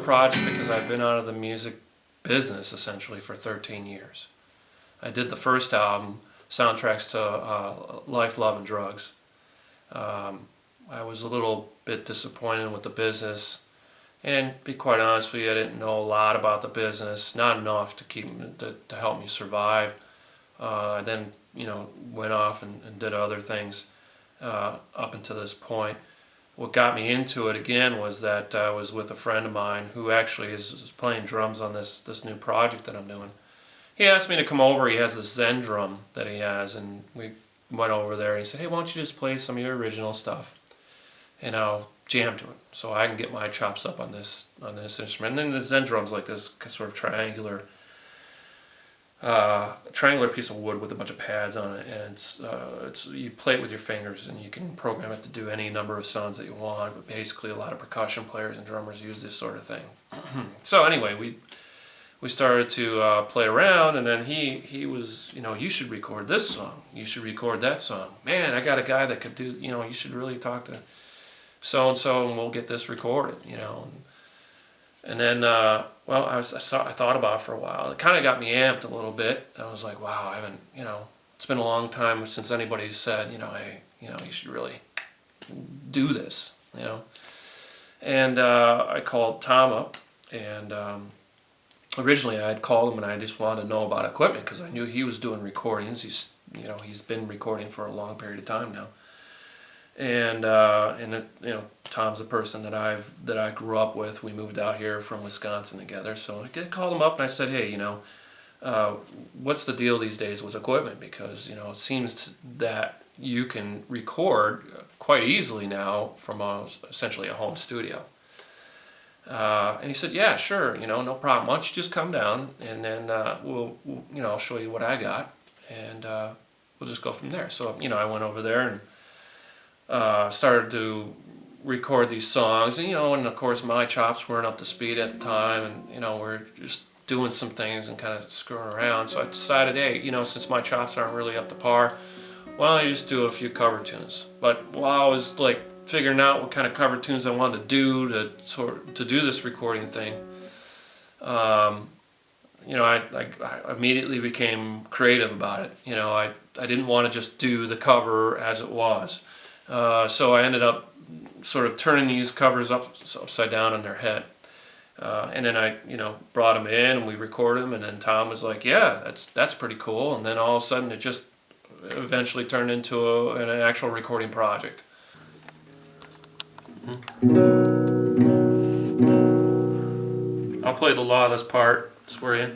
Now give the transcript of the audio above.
project because I've been out of the music business essentially for 13 years. I did the first album, soundtracks to Life, Love, and Drugs. I was a little bit disappointed with the business, and to be quite honest with you, I didn't know a lot about the business, not enough to help me survive. I then went off and did other things up until this point. What got me into it again was that I was with a friend of mine who actually is playing drums on this new project that I'm doing. He asked me to come over. He has this Zen drum that he has, and we went over there and he said, "Hey, why don't you just play some of your original stuff and I'll jam to it so I can get my chops up on this instrument." And then the Zen drum's like this sort of triangular piece of wood with a bunch of pads on it, and it's you play it with your fingers and you can program it to do any number of sounds that you want. But basically, a lot of percussion players and drummers use this sort of thing. So anyway, we started to play around, and then he was, you should record this song, you should record that song. Man, I got a guy that could do, you should really talk to so and so, and we'll get this recorded, And then, I thought about it for a while. It kind of got me amped a little bit. I was like, wow, I haven't, it's been a long time since anybody said, hey, you should really do this, And I called Tom up, and originally I had called him and I just wanted to know about equipment because I knew he was doing recordings. He's been recording for a long period of time now. And Tom's a person that I grew up with. We moved out here from Wisconsin together. So I called him up and I said, "Hey, what's the deal these days with equipment? Because it seems that you can record quite easily now from essentially a home studio." And he said, "Yeah, sure. No problem. Why don't you just come down and then I'll show you what I got, and we'll just go from there." So I went over there and started to record these songs, and of course my chops weren't up to speed at the time, and we're just doing some things and kind of screwing around. So I decided, hey, since my chops aren't really up to par, why don't I just do a few cover tunes? But while I was like figuring out what kind of cover tunes I wanted to do to do this recording thing, I immediately became creative about it. I didn't want to just do the cover as it was. So I ended up sort of turning these covers upside down on their head. And then I, brought them in and we recorded them, and then Tom was like, "Yeah, that's pretty cool." And then all of a sudden it just eventually turned into an actual recording project. I'll play the lawless part for you.